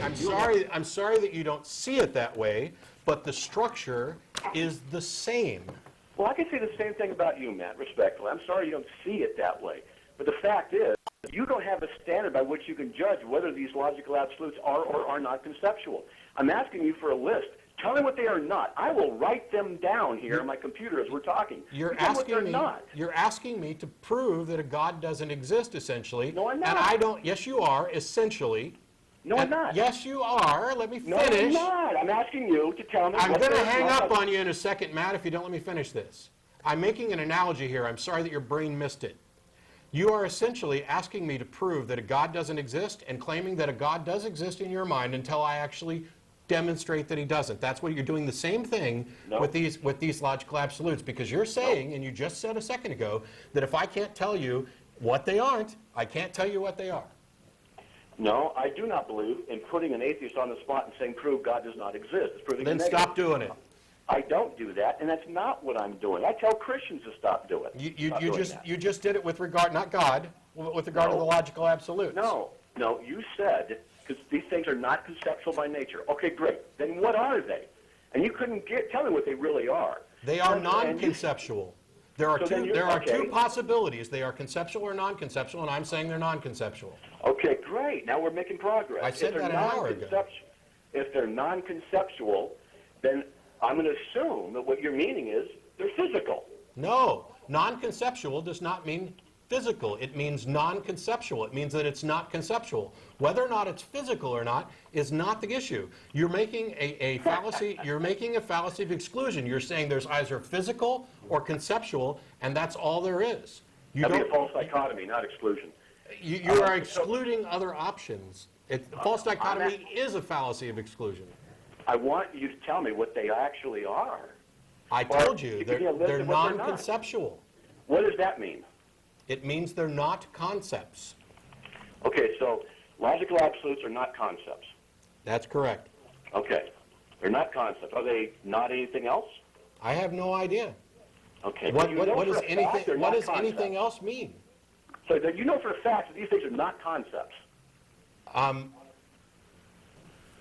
I'm sorry that you don't see it that way, but the structure is the same. Well, I can say the same thing about you, Matt, respectfully. I'm sorry you don't see it that way. But the fact is, you don't have a standard by which you can judge whether these logical absolutes are or are not conceptual. I'm asking you for a list. Tell me what they are not. I will write them down here on my computer as we're talking. You're asking me to prove that a God doesn't exist, essentially. No, I'm not. And I don't. Yes, you are, essentially. No, I'm not. Yes, you are. Let me finish. No, I'm not. I'm asking you to tell me. I'm going to hang up on you in a second, Matt, if you don't let me finish this. I'm making an analogy here. I'm sorry that your brain missed it. You are essentially asking me to prove that a God doesn't exist and claiming that a God does exist in your mind until I actually demonstrate that he doesn't. That's what you're doing, the same thing with these logical absolutes, because you're saying, and you just said a second ago, that if I can't tell you what they aren't, I can't tell you what they are. No, I do not believe in putting an atheist on the spot and saying, prove God does not exist. It's proving Then stop doing it. I don't do that, and that's not what I'm doing. I tell Christians to stop doing it. You just did it with regard, not God, with regard to the logical absolutes. No, you said, because these things are not conceptual by nature. Okay, great. Then what are they? And you couldn't tell me what they really are. They are non-conceptual. There are two possibilities. They are conceptual or non-conceptual, and I'm saying they're non-conceptual. Okay, great. Now we're making progress. I said that an hour ago. If they're non-conceptual, then I'm going to assume that what your meaning is they're physical. No, non-conceptual does not mean physical. It means non-conceptual. It means that it's not conceptual. Whether or not it's physical or not is not the issue. You're making a fallacy. You're making a fallacy of exclusion. You're saying there's either physical or conceptual, and that's all there is. That'd be a false dichotomy, not exclusion. You are excluding other options. False dichotomy is a fallacy of exclusion. I want you to tell me what they actually are. I told you, they're non-conceptual. What does that mean? It means they're not concepts. Okay, so logical absolutes are not concepts. That's correct. Okay, they're not concepts. Are they not anything else? I have no idea. Okay. What does anything else mean? So you know for a fact that these things are not concepts.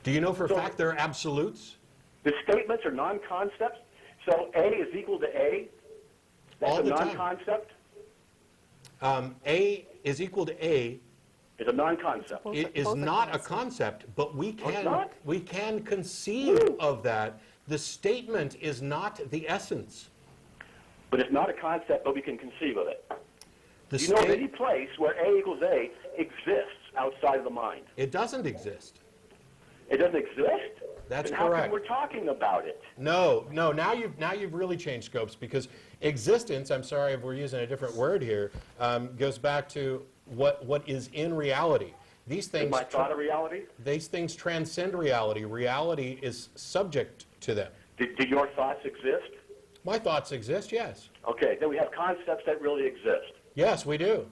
Do you know for a fact they're absolutes? The statements are non-concepts. So A is equal to A. That's a non-concept. A is equal to A. It's a non-concept. It is not a concept, but we can conceive of that. The statement is not the essence. But it's not a concept, but we can conceive of it. Do you know of any place where A equals A exists outside of the mind? It doesn't exist. It doesn't exist? That's then correct. How come we're talking about it? No. Now you've really changed scopes, because existence, I'm sorry if we're using a different word here, goes back to what is in reality. These things. Is my thought a reality? These things transcend reality. Reality is subject to them. Do your thoughts exist? My thoughts exist, yes. Okay, then we have concepts that really exist. Yes, we do.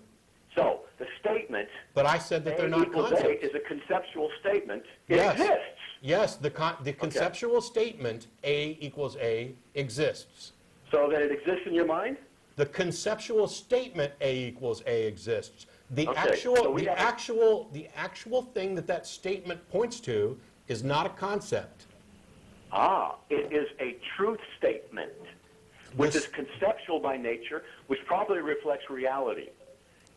So the statement. But I said that they're not concepts. A is a conceptual statement. It Yes. exists. Yes, the conceptual statement A equals A exists. So that it exists in your mind? The conceptual statement A equals A exists. The Okay, actual thing that statement points to is not a concept. It is a truth statement, which is conceptual by nature, which properly reflects reality.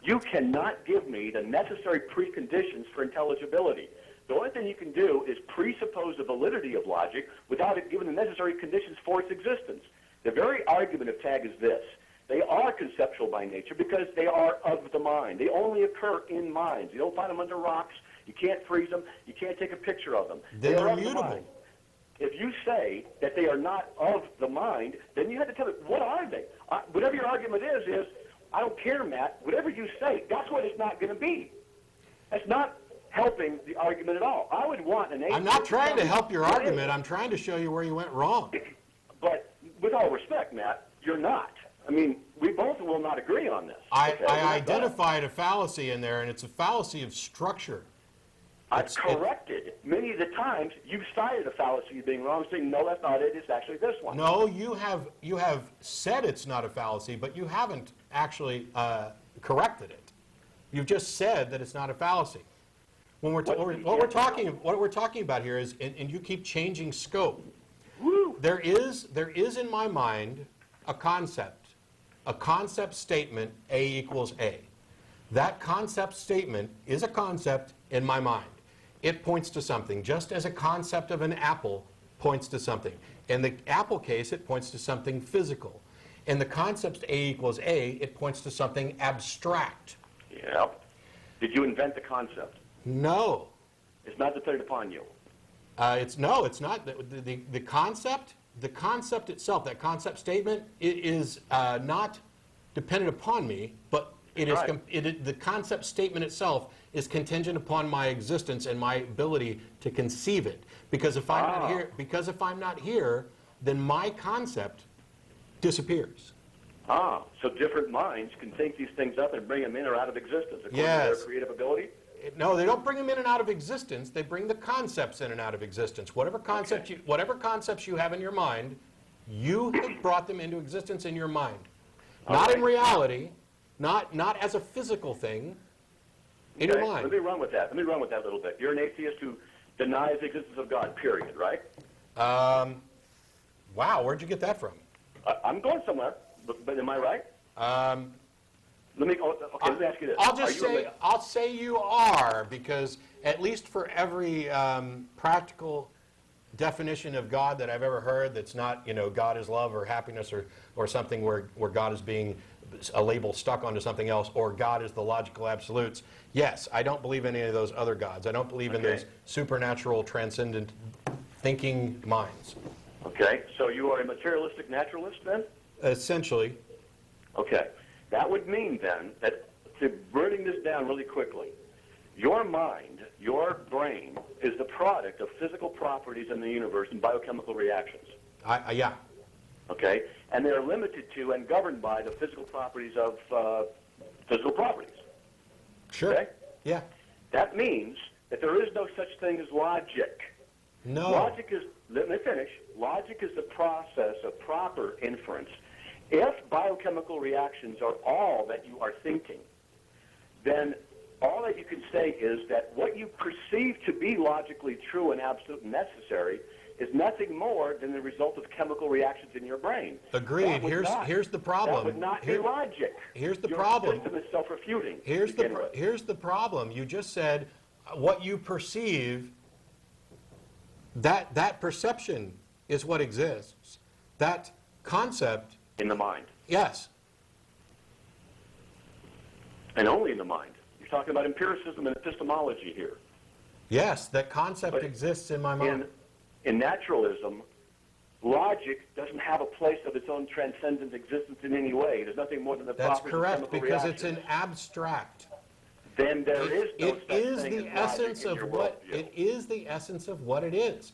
You cannot give me the necessary preconditions for intelligibility. The only thing you can do is presuppose the validity of logic without it giving the necessary conditions for its existence. The very argument of Tag is this. They are conceptual by nature because they are of the mind. They only occur in minds. You don't find them under rocks. You can't freeze them. You can't take a picture of them. Then they're of the mutable. mind. If you say that they are not of the mind, then you have to tell me, what are they? Whatever your argument is, I don't care, Matt. Whatever you say, that's what it's not going to be. That's not helping the argument at all. I would want an atheist. I'm not trying to help your argument. I'm trying to show you where you went wrong. But with all respect, Matt, you're not. I mean, we both will not agree on this. I identified a fallacy in there, and it's a fallacy of structure. I've corrected many of the times you've cited a fallacy as being wrong, saying, no, that's not it, it's actually this one. No, you have said it's not a fallacy, but you haven't actually corrected it. You've just said that it's not a fallacy. When we're what we're talking about here is, and you keep changing scope. Woo. There is in my mind a concept statement, A equals A. That concept statement is a concept in my mind. It points to something, just as a concept of an apple points to something. In the apple case, it points to something physical. In the concept A equals A, it points to something abstract. Yeah. Did you invent the concept? No. It's not dependent upon you. It's not. The concept itself, that concept statement, it is not dependent upon me, but it is Right. the concept statement itself is contingent upon my existence and my ability to conceive it. Because if I'm not here, then my concept disappears. So different minds can think these things up and bring them in or out of existence according to their creative ability? No, they don't bring them in and out of existence. They bring the concepts in and out of existence. Whatever concepts you have in your mind, you have brought them into existence in your mind. Not in reality, not as a physical thing, in your mind. Let me run with that. Let me run with that a little bit. You're an atheist who denies the existence of God, period, right? Wow, where'd you get that from? I'm going somewhere, but am I right? Let me ask you this. I'll say you are, because at least for every practical definition of God that I've ever heard that's not, God is love or happiness or something where God is being a label stuck onto something else, or God is the logical absolutes. Yes, I don't believe in any of those other gods. I don't believe in those supernatural, transcendent thinking minds. Okay, so you are a materialistic naturalist then? Essentially. Okay. That would mean then that, to burning this down really quickly, your mind, your brain, is the product of physical properties in the universe and biochemical reactions. Yeah. Okay? And they're limited to and governed by the physical properties of physical properties. Sure. Okay? Yeah. That means that there is no such thing as logic. No. Logic is, let me finish, logic is the process of proper inference. If biochemical reactions are all that you are thinking, then all that you can say is that what you perceive to be logically true and absolute and necessary is nothing more than the result of chemical reactions in your brain. Agreed. Here's the problem. That would not be logic. Here's the problem. Your system is self-refuting. Here's the problem. You just said what you perceive, that perception is what exists. That concept... In the mind. Yes. And only in the mind. You're talking about empiricism and epistemology here. Yes, that concept exists in my mind. In naturalism, logic doesn't have a place of its own transcendent existence in any way. There's nothing more than the properties of chemical reactions. That's correct, because it's an abstract. Then there is no such thing as essence logic in of your what worldview. it is. The essence of what it is.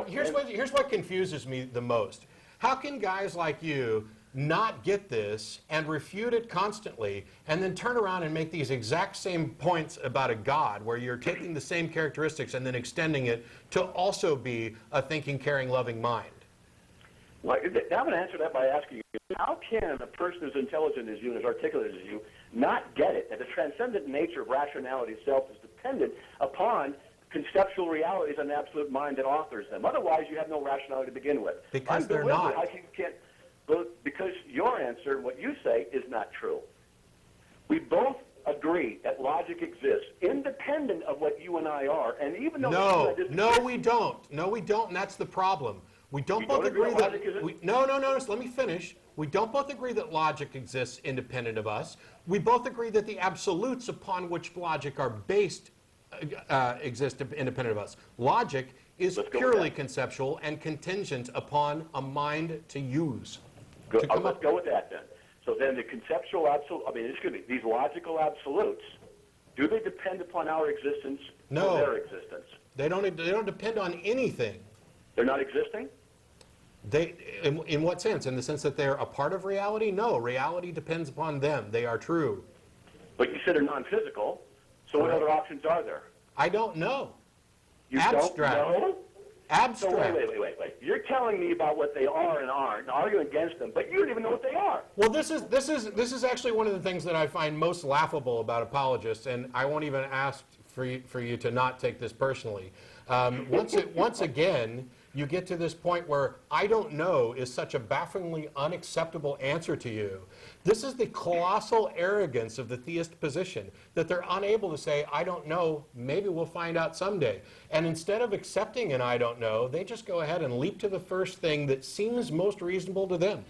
Here's what confuses me the most. How can guys like you not get this and refute it constantly, and then turn around and make these exact same points about a God, where you're taking the same characteristics and then extending it to also be a thinking, caring, loving mind? Well, I'm going to answer that by asking you, how can a person as intelligent as you and as articulate as you not get it, that the transcendent nature of rationality itself is dependent upon conceptual realities and absolute mind that authors them? Otherwise, you have no rationality to begin with. Because they're not. Because your answer, what you say, is not true. We both agree that logic exists independent of what you and I are, and even though No, we don't, and that's the problem. We don't both agree that. No. Let me finish. We don't both agree that logic exists independent of us. We both agree that the absolutes upon which logic are based exist independent of us. Logic is purely conceptual and contingent upon a mind to use. Let's go with that then. So then the conceptual these logical absolutes, do they depend upon our existence or their existence? They don't depend on anything. They're not existing? In what sense? In the sense that they're a part of reality? No, reality depends upon them. They are true. But you said they're non-physical, so what other options are there? I don't know. You Abstract. don't know? Abstract. So wait. You're telling me about what they are and aren't, and arguing against them, but you don't even know what they are. Well, this is actually one of the things that I find most laughable about apologists, and I won't even ask for you to not take this personally. Once again, you get to this point where I don't know is such a bafflingly unacceptable answer to you. This is the colossal arrogance of the theist position, that they're unable to say, I don't know, maybe we'll find out someday. And instead of accepting an I don't know, they just go ahead and leap to the first thing that seems most reasonable to them.